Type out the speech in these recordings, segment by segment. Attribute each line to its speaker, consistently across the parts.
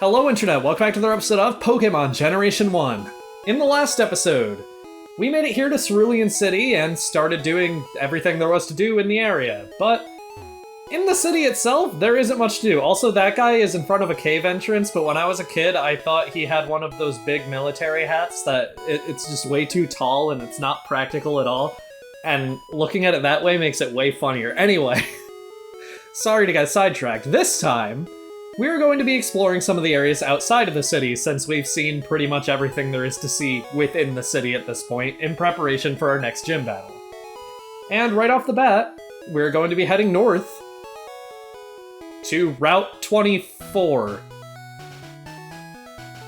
Speaker 1: Hello Internet, welcome back to another episode of Pokémon Generation 1. In the last episode, we made it here to Cerulean City and started doing everything there was to do in the area, but in the city itself, there isn't much to do. Also, that guy is in front of a cave entrance, but when I was a kid, I thought he had one of those big military hats that it's just way too tall and it's not practical at all, and looking at it that way makes it way funnier. Anyway, sorry to get sidetracked. This time, we're going to be exploring some of the areas outside of the city since we've seen pretty much everything there is to see within the city at this point in preparation for our next gym battle. And right off the bat, we're going to be heading north to Route 24.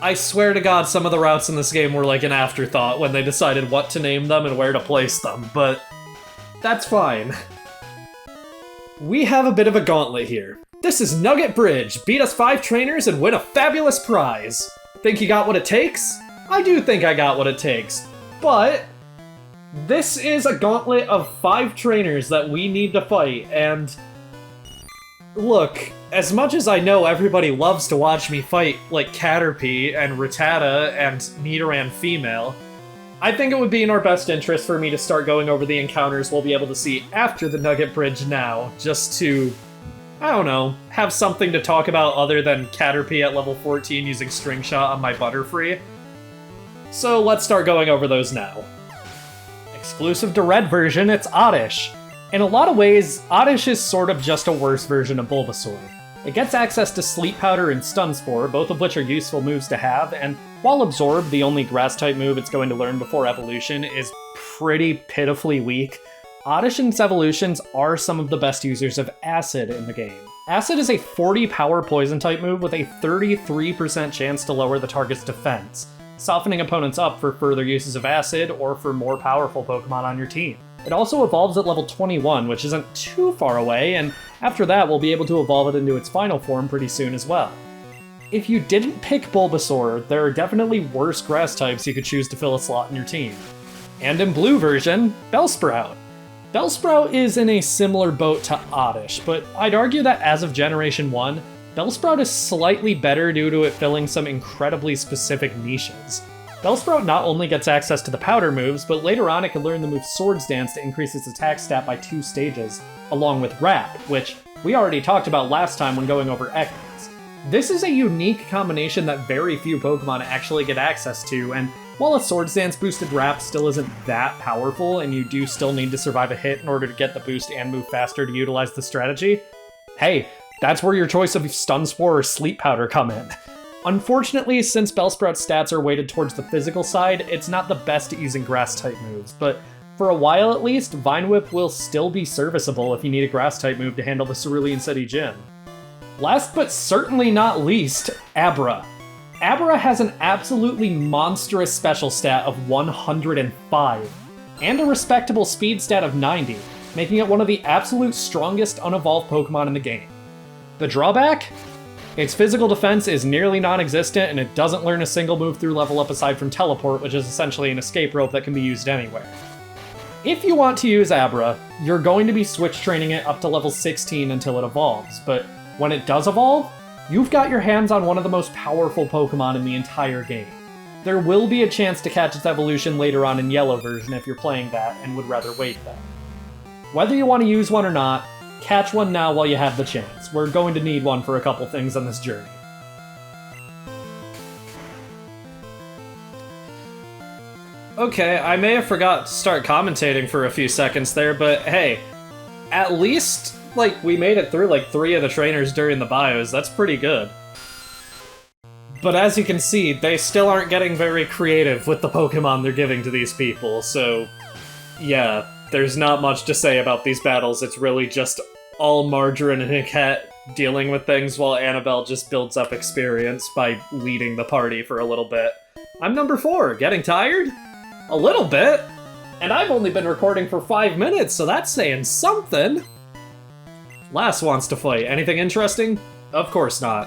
Speaker 1: I swear to God some of the routes in this game were like an afterthought when they decided what to name them and where to place them, but that's fine. We have a bit of a gauntlet here. This is Nugget Bridge. Beat us 5 trainers and win a fabulous prize. Think you got what it takes? I do think I got what it takes. But this is a gauntlet of 5 trainers that we need to fight, and look, as much as I know everybody loves to watch me fight like Caterpie and Rattata and Nidoran female, I think it would be in our best interest for me to start going over the encounters we'll be able to see after the Nugget Bridge now, just to, I don't know, have something to talk about other than Caterpie at level 14 using String Shot on my Butterfree. So let's start going over those now. Exclusive to Red version, it's Oddish. In a lot of ways, Oddish is sort of just a worse version of Bulbasaur. It gets access to Sleep Powder and Stun Spore, both of which are useful moves to have, and while Absorb, the only Grass-type move it's going to learn before evolution, is pretty pitifully weak, Oddish and its evolutions are some of the best users of Acid in the game. Acid is a 40 power Poison-type move with a 33% chance to lower the target's defense, softening opponents up for further uses of Acid or for more powerful Pokemon on your team. It also evolves at level 21, which isn't too far away, and after that we'll be able to evolve it into its final form pretty soon as well. If you didn't pick Bulbasaur, there are definitely worse grass types you could choose to fill a slot in your team. And in blue version, Bellsprout. Bellsprout is in a similar boat to Oddish, but I'd argue that as of Generation 1, Bellsprout is slightly better due to it filling some incredibly specific niches. Bellsprout not only gets access to the powder moves, but later on it can learn the move Swords Dance to increase its attack stat by 2 stages, along with Wrap, which we already talked about last time when going over Ekans. This is a unique combination that very few Pokemon actually get access to, and while a Swords Dance boosted Wrap still isn't that powerful, and you do still need to survive a hit in order to get the boost and move faster to utilize the strategy, hey, that's where your choice of Stun Spore or Sleep Powder come in. Unfortunately, since Bellsprout's stats are weighted towards the physical side, it's not the best at using Grass-type moves, but for a while at least, Vine Whip will still be serviceable if you need a Grass-type move to handle the Cerulean City gym. Last but certainly not least, Abra. Abra has an absolutely monstrous special stat of 105, and a respectable speed stat of 90, making it one of the absolute strongest unevolved Pokemon in the game. The drawback? Its physical defense is nearly non-existent, and it doesn't learn a single move through level up aside from Teleport, which is essentially an escape rope that can be used anywhere. If you want to use Abra, you're going to be switch training it up to level 16 until it evolves, but when it does evolve, you've got your hands on one of the most powerful Pokemon in the entire game. There will be a chance to catch its evolution later on in Yellow version if you're playing that and would rather wait though. Whether you want to use one or not, catch one now while you have the chance. We're going to need one for a couple things on this journey. Okay, I may have forgot to start commentating for a few seconds there, but hey, at least, we made it through, 3 of the trainers during the bios. That's pretty good. But as you can see, they still aren't getting very creative with the Pokemon they're giving to these people, so yeah, there's not much to say about these battles. It's really just all Margarine and Nickette dealing with things while Annabelle just builds up experience by leading the party for a little bit. I'm number 4, getting tired? A little bit? And I've only been recording for 5 minutes, so that's saying something! Lass wants to fight. Anything interesting? Of course not.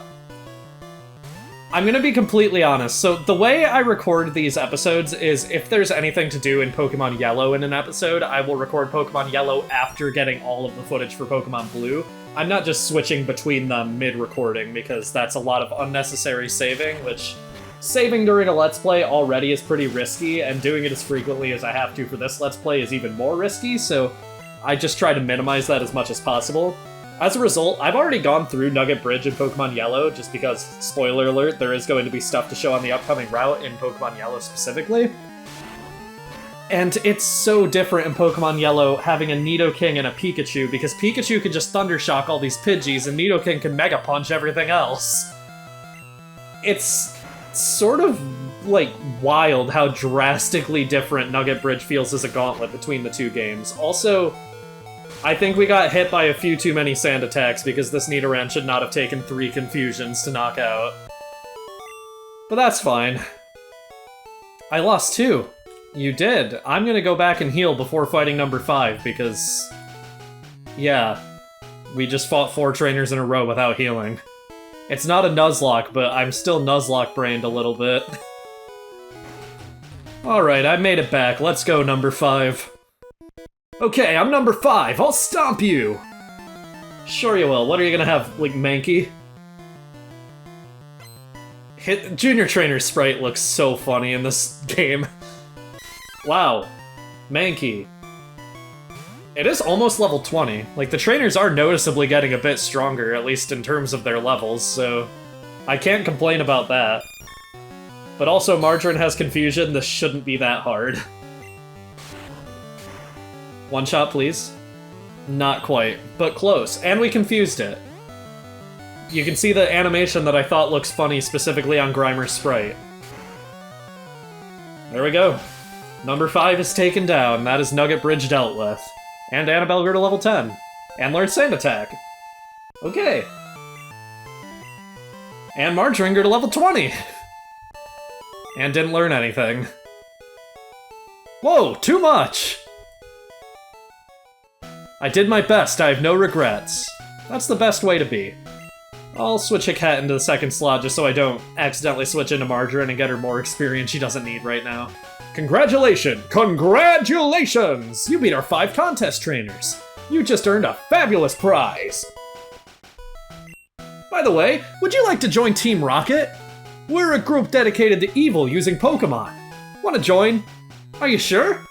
Speaker 1: I'm gonna be completely honest, so the way I record these episodes is if there's anything to do in Pokemon Yellow in an episode, I will record Pokemon Yellow after getting all of the footage for Pokemon Blue, I'm not just switching between them mid-recording, because that's a lot of unnecessary saving, which saving during a Let's Play already is pretty risky, and doing it as frequently as I have to for this Let's Play is even more risky, so I just try to minimize that as much as possible. As a result, I've already gone through Nugget Bridge in Pokemon Yellow, just because, spoiler alert, there is going to be stuff to show on the upcoming route in Pokemon Yellow specifically. And it's so different in Pokemon Yellow having a Nidoking and a Pikachu, because Pikachu can just Thundershock all these Pidgeys, and Nidoking can Mega Punch everything else. It's sort of, like, wild how drastically different Nugget Bridge feels as a gauntlet between the two games. Also, I think we got hit by a few too many sand attacks, because this Nidoran should not have taken 3 confusions to knock out. But that's fine. I lost 2. You did. I'm gonna go back and heal before fighting number 5, because... yeah. We just fought 4 trainers in a row without healing. It's not a Nuzlocke, but I'm still Nuzlocke-brained a little bit. Alright, I made it back. Let's go, number 5. Okay, I'm number 5. I'll stomp you! Sure you will. What are you gonna have, like, Mankey? Junior Trainer sprite looks so funny in this game. Wow. Mankey. It is almost level 20. Like, the trainers are noticeably getting a bit stronger, at least in terms of their levels, so I can't complain about that. But also, Margarine has confusion. This shouldn't be that hard. One shot, please. Not quite, but close. And we confused it. You can see the animation that I thought looks funny specifically on Grimer's sprite. There we go. Number 5 is taken down. That is Nugget Bridge dealt with. And Annabelle grew to level 10. And learned Sand Attack. Okay. And Margarine grew to level 20. And didn't learn anything. Whoa, too much! I did my best, I have no regrets. That's the best way to be. I'll switch a cat into the second slot just so I don't accidentally switch into Margarine and get her more experience she doesn't need right now. Congratulations! Congratulations! You beat our 5 contest trainers. You just earned a fabulous prize. By the way, would you like to join Team Rocket? We're a group dedicated to evil using Pokemon. Want to join? Are you sure?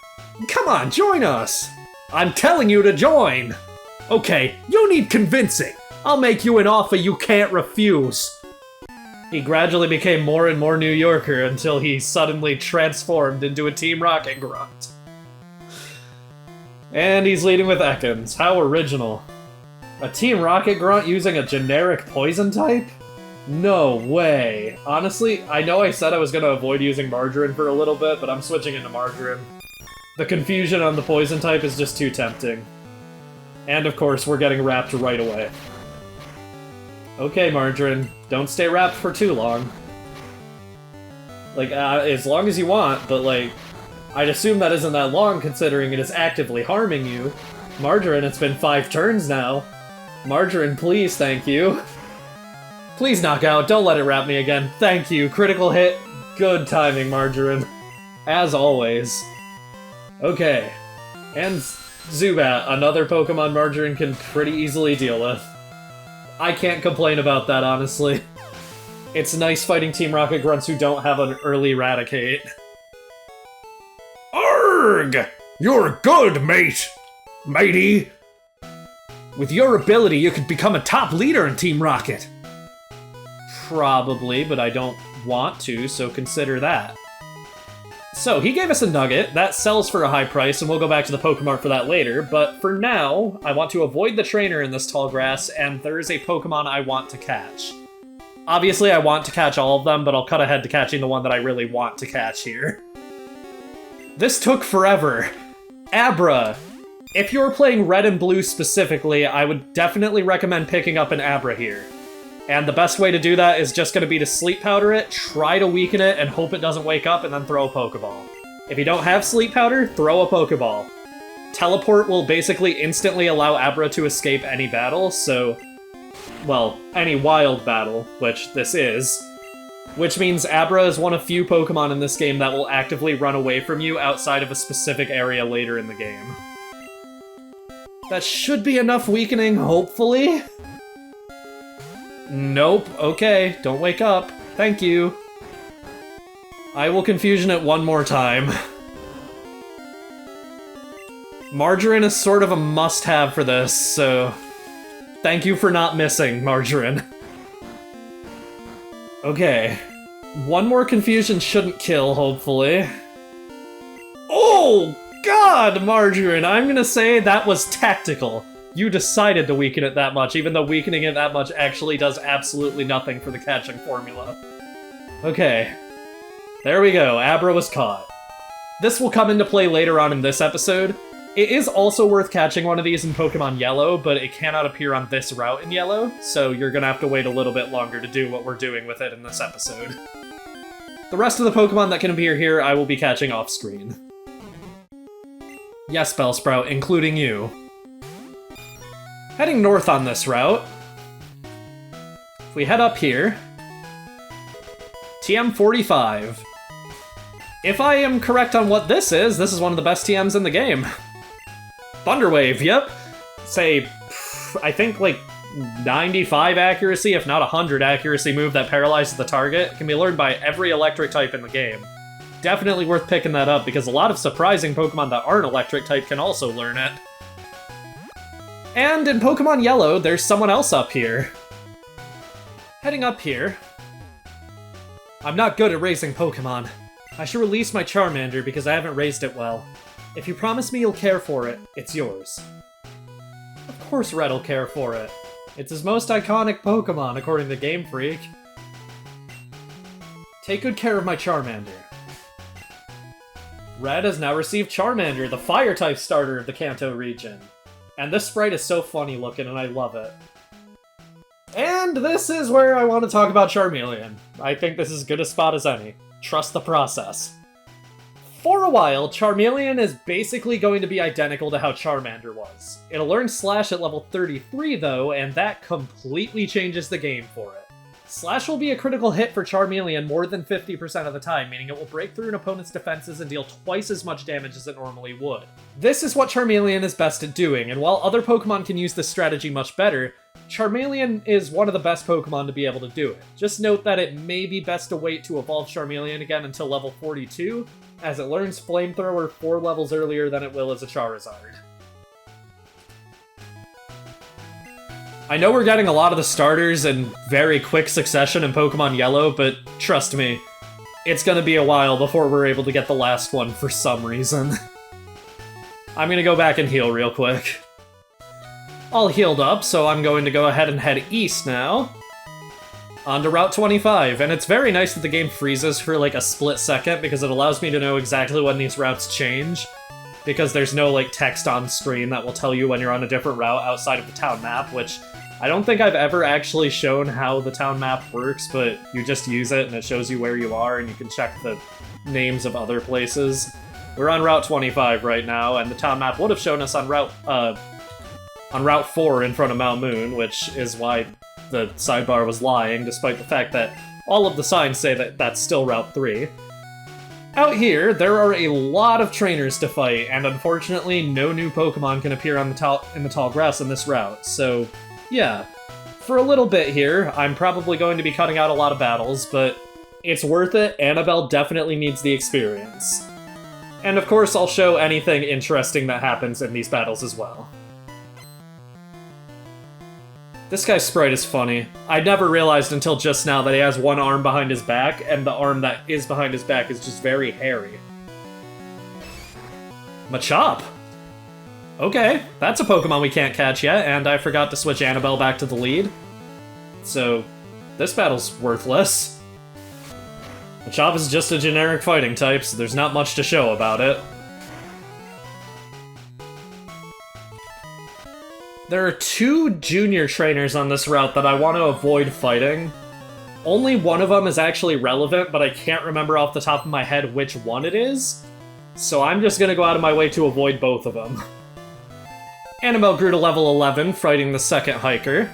Speaker 1: Come on, join us! I'm telling you to join! Okay, you need convincing. I'll make you an offer you can't refuse. He gradually became more and more New Yorker until he suddenly transformed into a Team Rocket grunt. And he's leading with Ekans. How original. A Team Rocket grunt using a generic poison type? No way. Honestly, I know I said I was going to avoid using Margarine for a little bit, but I'm switching into Margarine. The confusion on the poison type is just too tempting. And of course, we're getting wrapped right away. Okay, Margarine, don't stay wrapped for too long. Like, as long as you want, but like, I'd assume that isn't that long considering it is actively harming you. Margarine, it's been 5 turns now. Margarine, please, thank you. Please knock out, don't let it wrap me again. Thank you, critical hit. Good timing, Margarine. As always. Okay. And Zubat, another Pokemon Margarine can pretty easily deal with. I can't complain about that, honestly. It's nice fighting Team Rocket grunts who don't have an early Eradicate. Arrgh! You're good, mate! Matey! With your ability, you could become a top leader in Team Rocket. Probably, but I don't want to, so consider that. So, he gave us a nugget, that sells for a high price, and we'll go back to the Pokemart for that later, but for now, I want to avoid the trainer in this tall grass, and there is a Pokemon I want to catch. Obviously, I want to catch all of them, but I'll cut ahead to catching the one that I really want to catch here. This took forever. Abra. If you're playing Red and Blue specifically, I would definitely recommend picking up an Abra here. And the best way to do that is just going to be to Sleep Powder it, try to weaken it, and hope it doesn't wake up, and then throw a Pokeball. If you don't have Sleep Powder, throw a Pokeball. Teleport will basically instantly allow Abra to escape any battle, so... well, any wild battle, which this is. Which means Abra is one of few Pokemon in this game that will actively run away from you outside of a specific area later in the game. That should be enough weakening, hopefully. Nope, okay, don't wake up. Thank you. I will confusion it one more time. Margarine is sort of a must-have for this, so thank you for not missing, Margarine. Okay. One more confusion shouldn't kill, hopefully. Oh, God, Margarine! I'm gonna say that was tactical. You decided to weaken it that much, even though weakening it that much actually does absolutely nothing for the catching formula. Okay. There we go, Abra was caught. This will come into play later on in this episode. It is also worth catching one of these in Pokemon Yellow, but it cannot appear on this route in Yellow, so you're gonna have to wait a little bit longer to do what we're doing with it in this episode. The rest of the Pokemon that can appear here, I will be catching off-screen. Yes, Bellsprout, including you. Heading north on this route. If we head up here... TM45. If I am correct on what this is one of the best TMs in the game. Thunderwave, yep. Say, I think like 95 accuracy, if not 100 accuracy move that paralyzes the target. It can be learned by every electric type in the game. Definitely worth picking that up, because a lot of surprising Pokemon that aren't electric type can also learn it. And in Pokemon Yellow, there's someone else up here. Heading up here... I'm not good at raising Pokemon. I should release my Charmander because I haven't raised it well. If you promise me you'll care for it, it's yours. Of course Red'll care for it. It's his most iconic Pokemon, according to Game Freak. Take good care of my Charmander. Red has now received Charmander, the Fire-type starter of the Kanto region. And this sprite is so funny looking, and I love it. And this is where I want to talk about Charmeleon. I think this is as good a spot as any. Trust the process. For a while, Charmeleon is basically going to be identical to how Charmander was. It'll learn Slash at level 33 though, and that completely changes the game for it. Slash will be a critical hit for Charmeleon more than 50% of the time, meaning it will break through an opponent's defenses and deal twice as much damage as it normally would. This is what Charmeleon is best at doing, and while other Pokemon can use this strategy much better, Charmeleon is one of the best Pokemon to be able to do it. Just note that it may be best to wait to evolve Charmeleon again until level 42, as it learns Flamethrower 4 levels earlier than it will as a Charizard. I know we're getting a lot of the starters in very quick succession in Pokemon Yellow, but trust me, it's gonna be a while before we're able to get the last one for some reason. I'm gonna go back and heal real quick. All healed up, so I'm going to go ahead and head east now. On to Route 25, and it's very nice that the game freezes for like a split second because it allows me to know exactly when these routes change. Because there's no like text on screen that will tell you when you're on a different route outside of the town map, which I don't think I've ever actually shown how the town map works, but you just use it and it shows you where you are and you can check the names of other places. We're on Route 25 right now, and the town map would have shown us on Route 4 in front of Mount Moon, which is why the sidebar was lying, despite the fact that all of the signs say that that's still Route 3. Out here, there are a lot of trainers to fight, and unfortunately, no new Pokemon can appear on in the tall grass in this route, so yeah. For a little bit here, I'm probably going to be cutting out a lot of battles, but it's worth it. Annabelle definitely needs the experience. And of course, I'll show anything interesting that happens in these battles as well. This guy's sprite is funny. I never realized until just now that he has one arm behind his back, and the arm that is behind his back is just very hairy. Machop! Okay, that's a Pokemon we can't catch yet, and I forgot to switch Annabelle back to the lead. So, this battle's worthless. Machop is just a generic fighting type, so there's not much to show about it. There are 2 junior trainers on this route that I want to avoid fighting. Only one of them is actually relevant, but I can't remember off the top of my head which one it is. So I'm just gonna go out of my way to avoid both of them. Annabelle grew to level 11, fighting the second hiker.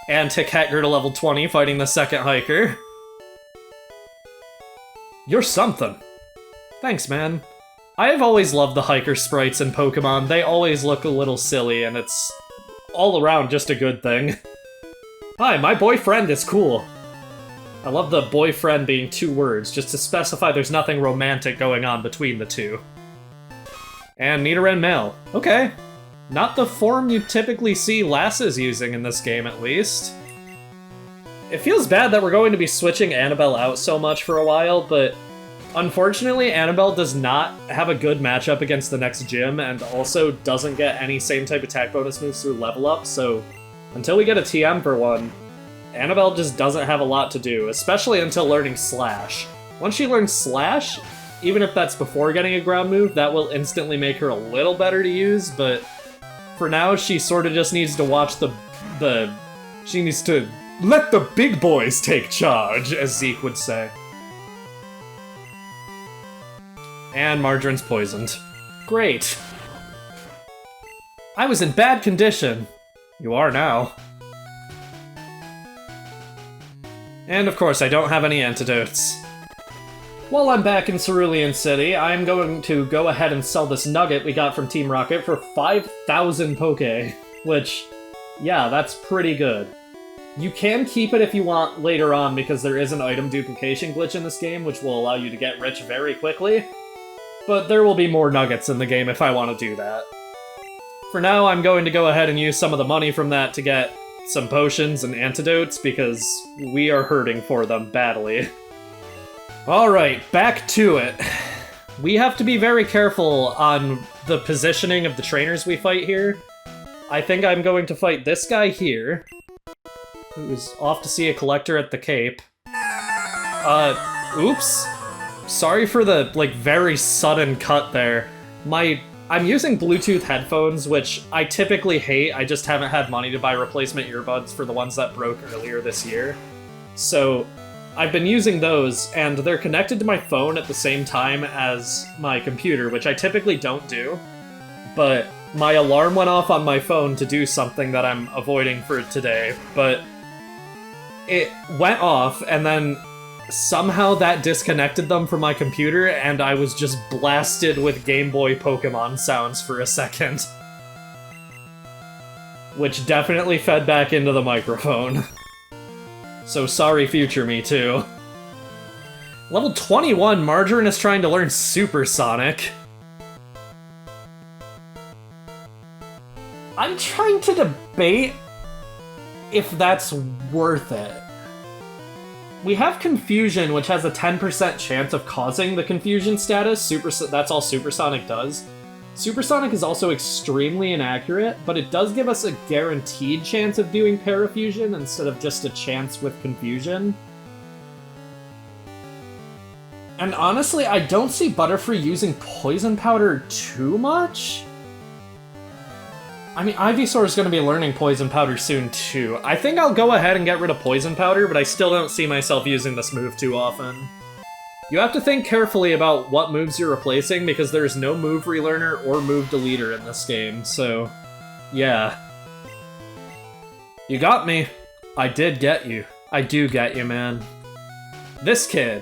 Speaker 1: And Ticket grew to level 20, fighting the second hiker. You're something. Thanks, man. I've always loved the hiker sprites in Pokemon. They always look a little silly, and it's all around just a good thing. Hi, my boyfriend is cool. I love the boyfriend being 2 words, just to specify there's nothing romantic going on between the two. And Nidoran male. Okay. Not the form you typically see lasses using in this game, at least. It feels bad that we're going to be switching Annabelle out so much for a while, but unfortunately, Annabelle does not have a good matchup against the next gym, and also doesn't get any same type attack bonus moves through level up, so until we get a TM for one, Annabelle just doesn't have a lot to do, especially until learning Slash. Once she learns Slash, even if that's before getting a ground move, that will instantly make her a little better to use, but for now, she sort of just needs to watch she needs to let the big boys take charge, as Zeke would say. And Marjorie's poisoned. Great. I was in bad condition. You are now. And of course, I don't have any antidotes. While I'm back in Cerulean City, I'm going to go ahead and sell this nugget we got from Team Rocket for 5,000 Poke, which, yeah, that's pretty good. You can keep it if you want later on, because there is an item duplication glitch in this game, which will allow you to get rich very quickly. But there will be more nuggets in the game if I want to do that. For now, I'm going to go ahead and use some of the money from that to get some potions and antidotes, because we are hurting for them badly. Alright, back to it. We have to be very careful on the positioning of the trainers we fight here. I think I'm going to fight this guy here, who's off to see a collector at the Cape. Oops. Sorry for the, very sudden cut there. I'm using Bluetooth headphones, which I typically hate. I just haven't had money to buy replacement earbuds for the ones that broke earlier this year. So I've been using those, and they're connected to my phone at the same time as my computer, which I typically don't do. But my alarm went off on my phone to do something that I'm avoiding for today, but it went off, and then somehow that disconnected them from my computer, and I was just blasted with Game Boy Pokémon sounds for a second. Which definitely fed back into the microphone. So sorry, future me, too. Level 21, Margarine is trying to learn Supersonic. I'm trying to debate if that's worth it. We have Confusion, which has a 10% chance of causing the Confusion status. That's all Supersonic does. Supersonic is also extremely inaccurate, but it does give us a guaranteed chance of doing Parafusion instead of just a chance with Confusion. And honestly, I don't see Butterfree using Poison Powder too much. I mean, Ivysaur is going to be learning Poison Powder soon, too. I think I'll go ahead and get rid of Poison Powder, but I still don't see myself using this move too often. You have to think carefully about what moves you're replacing, because there's no move relearner or move deleter in this game, so yeah. You got me. I did get you. I do get you, man. This kid.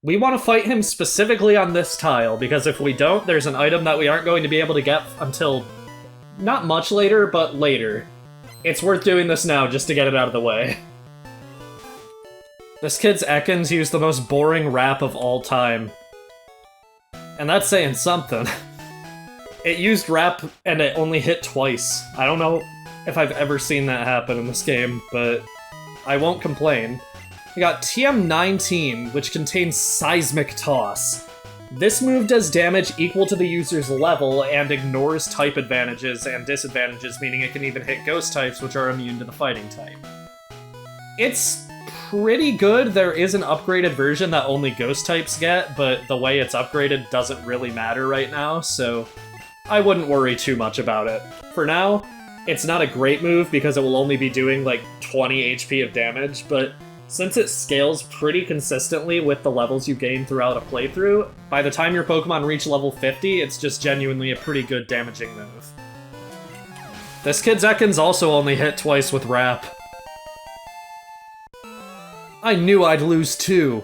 Speaker 1: We want to fight him specifically on this tile, because if we don't, there's an item that we aren't going to be able to get until not much later, but later. It's worth doing this now just to get it out of the way. This kid's Ekans used the most boring rap of all time. And that's saying something. It used rap and it only hit twice. I don't know if I've ever seen that happen in this game, but I won't complain. We got TM19, which contains Seismic Toss. This move does damage equal to the user's level and ignores type advantages and disadvantages, meaning it can even hit ghost types, which are immune to the fighting type. It's pretty good. There is an upgraded version that only ghost types get, but the way it's upgraded doesn't really matter right now, so I wouldn't worry too much about it. For now, it's not a great move because it will only be doing like 20 HP of damage, but since it scales pretty consistently with the levels you gain throughout a playthrough, by the time your Pokemon reach level 50, it's just genuinely a pretty good damaging move. This kid's Ekans also only hit twice with Rap. I knew I'd lose too.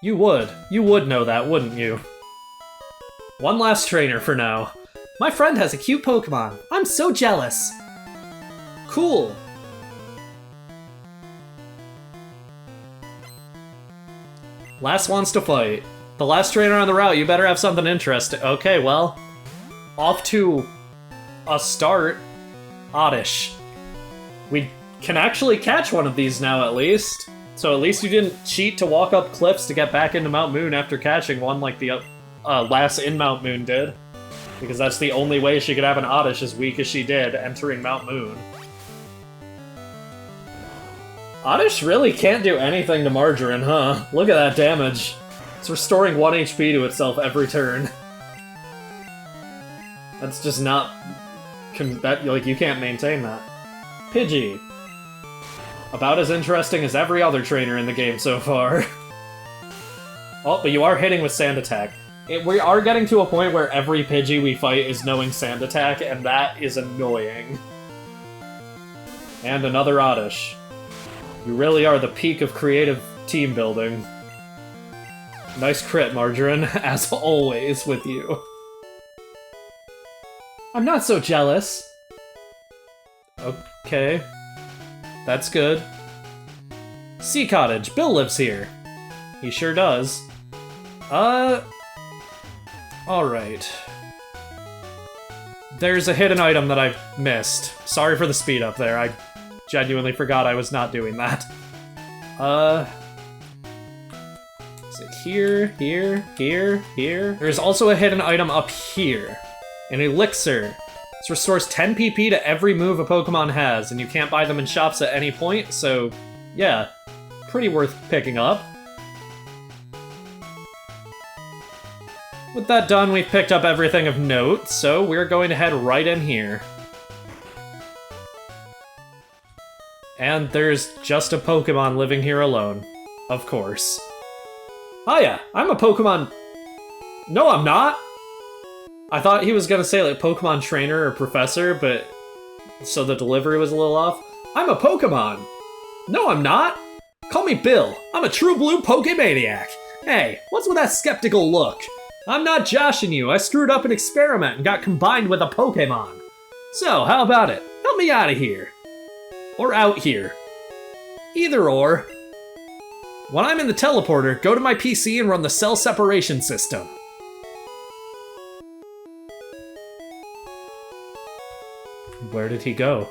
Speaker 1: You would. You would know that, wouldn't you? One last trainer for now. My friend has a cute Pokemon. I'm so jealous. Cool. Last wants to fight. The last trainer on the route, you better have something interesting. Okay, well, off to a start. Oddish. We can actually catch one of these now, at least. So at least you didn't cheat to walk up cliffs to get back into Mount Moon after catching one like the last in Mount Moon did. Because that's the only way she could have an Oddish as weak as she did entering Mount Moon. Oddish really can't do anything to Margarine, huh? Look at that damage. It's restoring 1 HP to itself every turn. That's just not... like, you can't maintain that. Pidgey. About as interesting as every other trainer in the game so far. Oh, but you are hitting with Sand Attack. We are getting to a point where every Pidgey we fight is knowing Sand Attack, and that is annoying. And another Oddish. You really are the peak of creative team building. Nice crit, Margarine, as always with you. I'm not so jealous. Okay. That's good. Sea Cottage. Bill lives here. He sure does. Alright. There's a hidden item that I've missed. Sorry for the speed up there. I genuinely forgot I was not doing that. Is it here, here, here, here? There's also a hidden item up here. An elixir. This restores 10 PP to every move a Pokemon has, and you can't buy them in shops at any point, so yeah, pretty worth picking up. With that done, we've picked up everything of note, so we're going to head right in here. And there's just a Pokemon living here alone. Of course. Hiya, I'm a Pokemon... No, I'm not! I thought he was gonna say, like, Pokemon trainer or professor, but... so the delivery was a little off. I'm a Pokemon! No, I'm not! Call me Bill. I'm a true blue Pokemaniac. Hey, what's with that skeptical look? I'm not joshing you. I screwed up an experiment and got combined with a Pokemon. So, how about it? Help me out of here. Or out here. Either or. When I'm in the teleporter, go to my PC and run the cell separation system. Where did he go?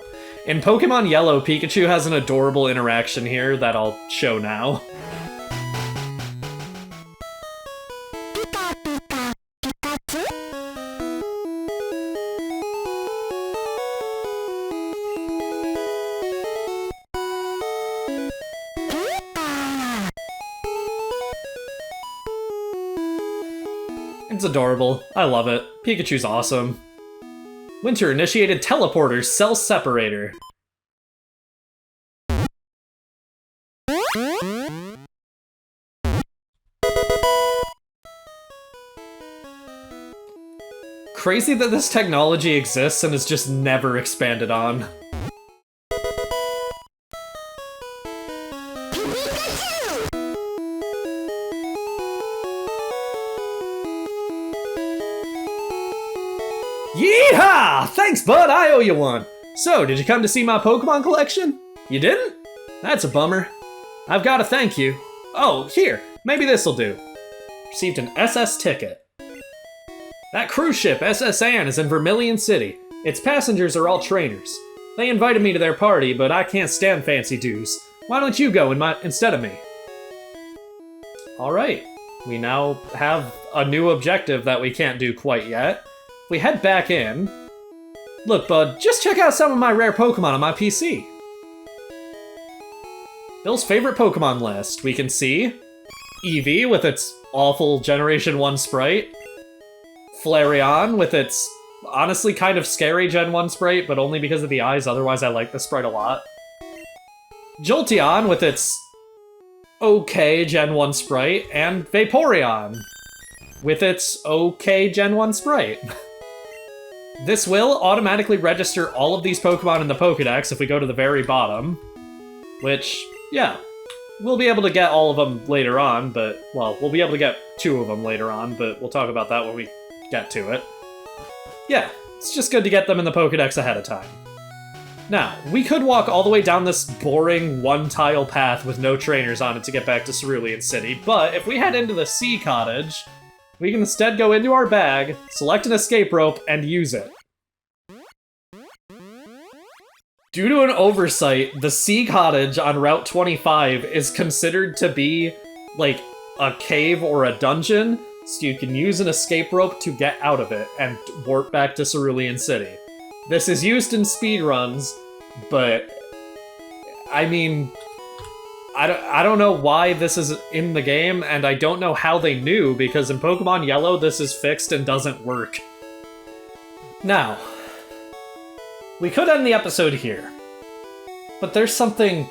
Speaker 1: In Pokemon Yellow, Pikachu has an adorable interaction here that I'll show now. It's adorable. I love it. Pikachu's awesome. Winter initiated teleporter cell separator. Crazy that this technology exists and is just never expanded on. Yeehaw! Thanks, bud, I owe you one. So, did you come to see my Pokemon collection? You didn't? That's a bummer. I've got to thank you. Oh, here, maybe this'll do. Received an SS ticket. That cruise ship, SS Anne, is in Vermilion City. Its passengers are all trainers. They invited me to their party, but I can't stand fancy dues. Why don't you go instead of me? Alright, we now have a new objective that we can't do quite yet. If we head back in... Look, bud, just check out some of my rare Pokemon on my PC. Bill's favorite Pokemon list. We can see Eevee with its awful Generation 1 sprite. Flareon with its honestly kind of scary Gen 1 sprite, but only because of the eyes, otherwise I like the sprite a lot. Jolteon with its okay Gen 1 sprite, and Vaporeon with its okay Gen 1 sprite. This will automatically register all of these Pokemon in the Pokédex if we go to the very bottom. Which, yeah, we'll be able to get all of them later on, but, well, we'll be able to get 2 of them later on, but we'll talk about that when we get to it. Yeah, it's just good to get them in the Pokédex ahead of time. Now, we could walk all the way down this boring one-tile path with no trainers on it to get back to Cerulean City, but if we head into the Sea Cottage, we can instead go into our bag, select an escape rope, and use it. Due to an oversight, the Sea Cottage on Route 25 is considered to be, like, a cave or a dungeon, so you can use an escape rope to get out of it and warp back to Cerulean City. This is used in speedruns, but I mean, I don't know why this is in the game, and I don't know how they knew, because in Pokemon Yellow this is fixed and doesn't work. Now, we could end the episode here, but there's something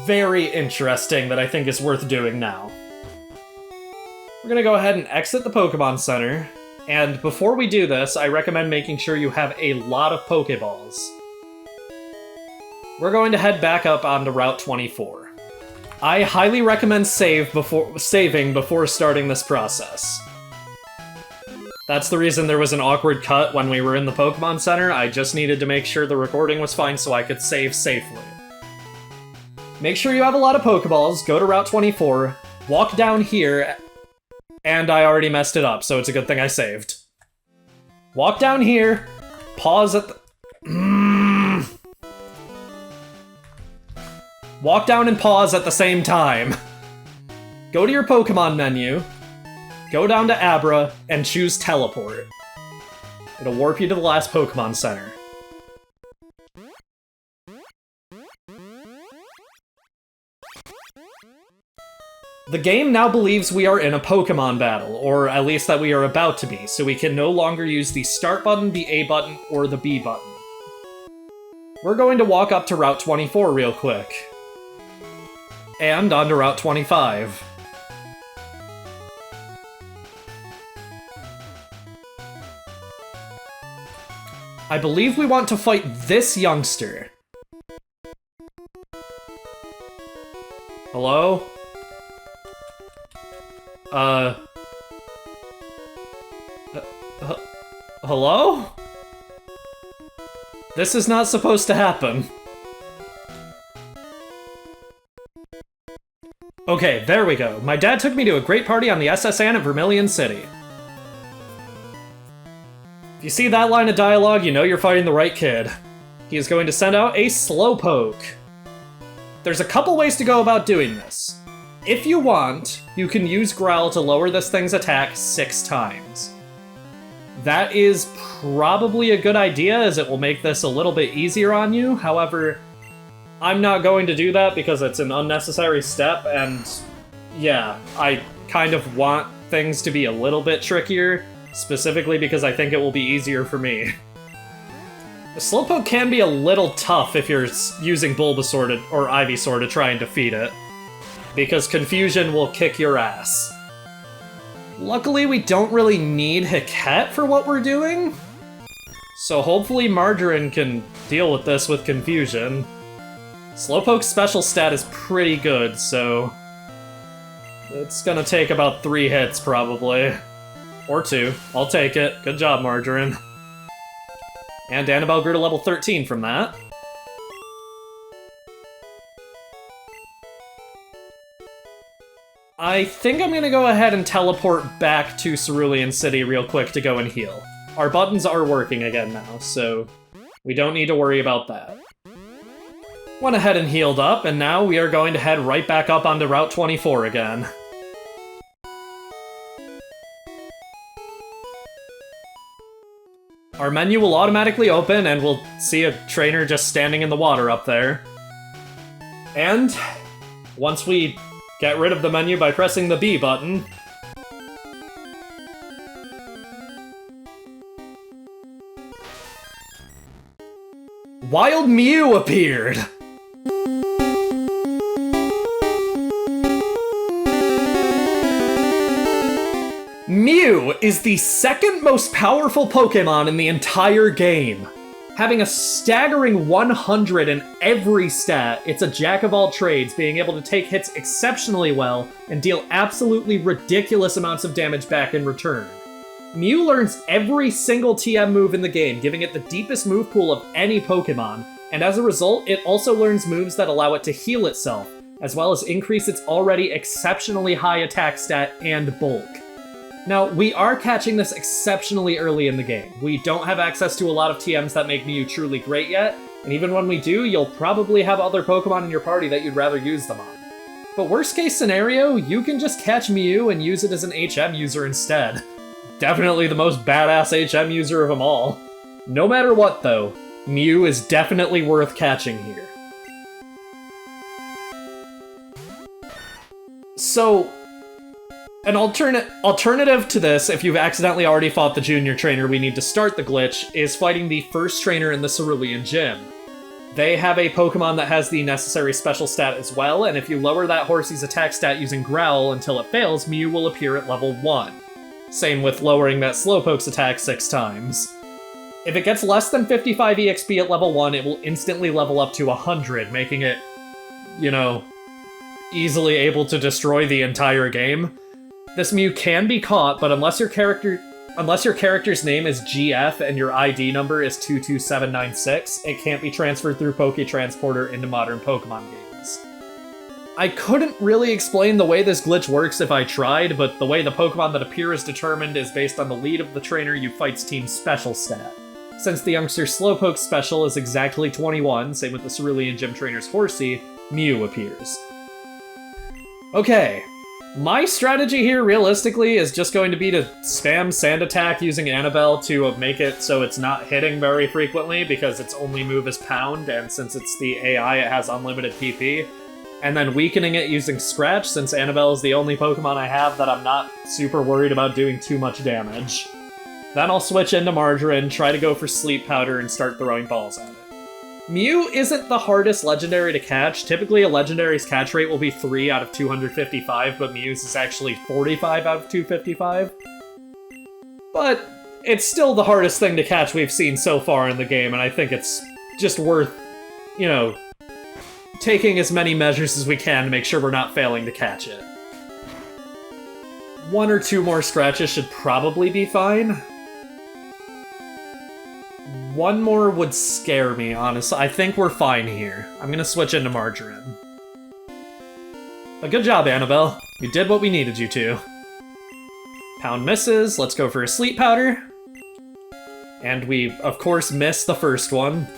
Speaker 1: very interesting that I think is worth doing now. We're gonna go ahead and exit the Pokemon Center, and before we do this, I recommend making sure you have a lot of Pokeballs. We're going to head back up onto Route 24. I highly recommend saving before starting this process. That's the reason there was an awkward cut when we were in the Pokemon Center. I just needed to make sure the recording was fine so I could save safely. Make sure you have a lot of Pokeballs, go to Route 24, walk down here, and I already messed it up, so it's a good thing I saved. Walk down here, pause at the... Walk down and pause at the same time. Go to your Pokemon menu, go down to Abra, and choose Teleport. It'll warp you to the last Pokemon Center. The game now believes we are in a Pokemon battle, or at least that we are about to be, so we can no longer use the start button, the A button, or the B button. We're going to walk up to Route 24 real quick. And onto Route 25. I believe we want to fight this youngster. Hello? Hello? This is not supposed to happen. Okay, there we go. My dad took me to a great party on the SS Anne at Vermilion City. If you see that line of dialogue, you know you're fighting the right kid. He is going to send out a Slowpoke. There's a couple ways to go about doing this. If you want, you can use Growl to lower this thing's attack 6 times. That is probably a good idea, as it will make this a little bit easier on you. However, I'm not going to do that because it's an unnecessary step, and yeah, I kind of want things to be a little bit trickier, specifically because I think it will be easier for me. The Slowpoke can be a little tough if you're using Bulbasaur or Ivysaur to try and defeat it, because Confusion will kick your ass. Luckily, we don't really need Hiket for what we're doing, so hopefully Margarine can deal with this with Confusion. Slowpoke's special stat is pretty good, so it's gonna take about 3 hits, probably. Or 2. I'll take it. Good job, Margarine. And Annabelle grew to level 13 from that. I think I'm gonna go ahead and teleport back to Cerulean City real quick to go and heal. Our buttons are working again now, so we don't need to worry about that. Went ahead and healed up, and now we are going to head right back up onto Route 24 again. Our menu will automatically open, and we'll see a trainer just standing in the water up there. And once we get rid of the menu by pressing the B button, Wild Mew appeared! Mew is the second most powerful Pokémon in the entire game. Having a staggering 100 in every stat, it's a jack of all trades, being able to take hits exceptionally well and deal absolutely ridiculous amounts of damage back in return. Mew learns every single TM move in the game, giving it the deepest move pool of any Pokemon, and as a result, it also learns moves that allow it to heal itself, as well as increase its already exceptionally high attack stat and bulk. Now, we are catching this exceptionally early in the game. We don't have access to a lot of TMs that make Mew truly great yet, and even when we do, you'll probably have other Pokemon in your party that you'd rather use them on. But worst case scenario, you can just catch Mew and use it as an HM user instead. Definitely the most badass HM user of them all. No matter what though, Mew is definitely worth catching here. So, an alternative to this, if you've accidentally already fought the junior trainer we need to start the glitch, is fighting the first trainer in the Cerulean Gym. They have a Pokemon that has the necessary special stat as well, and if you lower that Horsey's attack stat using Growl until it fails, Mew will appear at level 1. Same with lowering that Slowpoke's attack 6 times. If it gets less than 55 EXP at level 1, it will instantly level up to 100, making it, easily able to destroy the entire game. This Mew can be caught, but unless your character's name is GF and your ID number is 22796, it can't be transferred through Poké-Transporter into modern Pokemon games. I couldn't really explain the way this glitch works if I tried, but the way the Pokemon that appear is determined is based on the lead of the trainer you fight's team's special stat. Since the youngster Slowpoke's special is exactly 21, same with the Cerulean Gym trainer's Horsey, Mew appears. Okay. My strategy here, realistically, is just going to be to spam Sand Attack using Annabelle to make it so it's not hitting very frequently, because its only move is Pound, and since it's the AI, it has unlimited PP. And then weakening it using Scratch, since Annabelle is the only Pokemon I have that I'm not super worried about doing too much damage. Then I'll switch into Margarine, try to go for Sleep Powder, and start throwing balls at it. Mew isn't the hardest legendary to catch. Typically, a legendary's catch rate will be 3 out of 255, but Mew's is actually 45 out of 255. But it's still the hardest thing to catch we've seen so far in the game, and I think it's just worth, taking as many measures as we can to make sure we're not failing to catch it. 1 or 2 more scratches should probably be fine. 1 more would scare me, honestly. I think we're fine here. I'm gonna switch into Margarine. But good job, Annabelle. You did what we needed you to. Pound misses. Let's go for a Sleep Powder. And we, of course, missed the first one.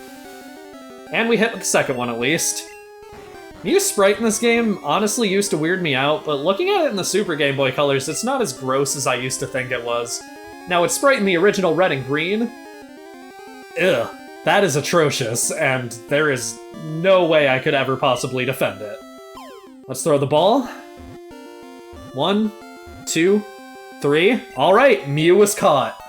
Speaker 1: And we hit with the second one, at least. Mew's sprite in this game honestly used to weird me out, but looking at it in the Super Game Boy colors, it's not as gross as I used to think it was. Now, its sprite in the original red and green... Ugh, that is atrocious, and there is no way I could ever possibly defend it. Let's throw the ball. 1, 2, 3. Alright, Mew was caught.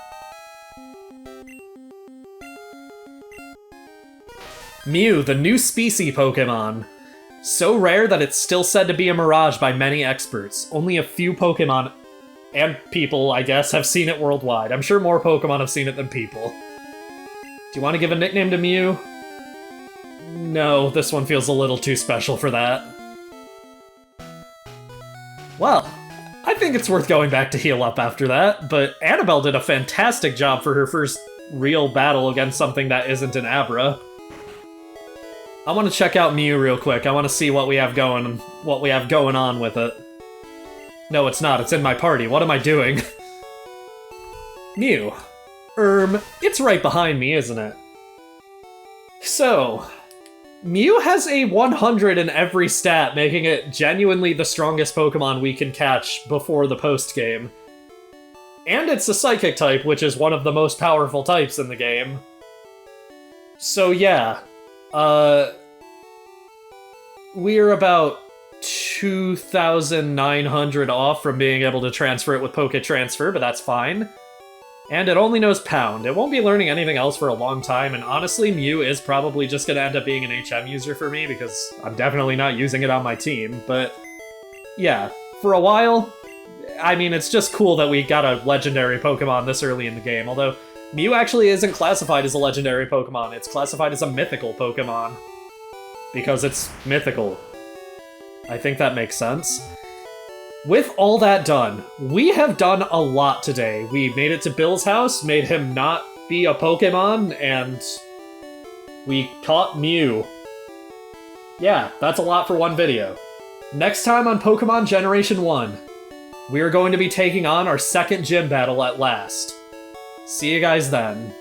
Speaker 1: Mew, the new species Pokemon. So rare that it's still said to be a mirage by many experts. Only a few Pokemon, and people, I guess, have seen it worldwide. I'm sure more Pokemon have seen it than people. Do you want to give a nickname to Mew? No, this one feels a little too special for that. Well, I think it's worth going back to heal up after that, but Annabelle did a fantastic job for her first real battle against something that isn't an Abra. I want to check out Mew real quick. I want to see what we have going on with it. No, it's not. It's in my party. What am I doing? Mew. It's right behind me, isn't it? So, Mew has a 100 in every stat, making it genuinely the strongest Pokemon we can catch before the post-game. And it's a Psychic type, which is one of the most powerful types in the game. So yeah, we're about 2,900 off from being able to transfer it with Poké-Transfer, but that's fine. And it only knows Pound. It won't be learning anything else for a long time, and honestly, Mew is probably just gonna end up being an HM user for me, because I'm definitely not using it on my team, but yeah, for a while, I mean, it's just cool that we got a legendary Pokemon this early in the game, although Mew actually isn't classified as a legendary Pokemon, it's classified as a mythical Pokemon. Because it's mythical. I think that makes sense. with all that done, we have done a lot today. We made it to Bill's house, made him not be a Pokemon, and we caught Mew. Yeah, that's a lot for one video. Next time on Pokemon Generation 1, we are going to be taking on our second gym battle at last. See you guys then.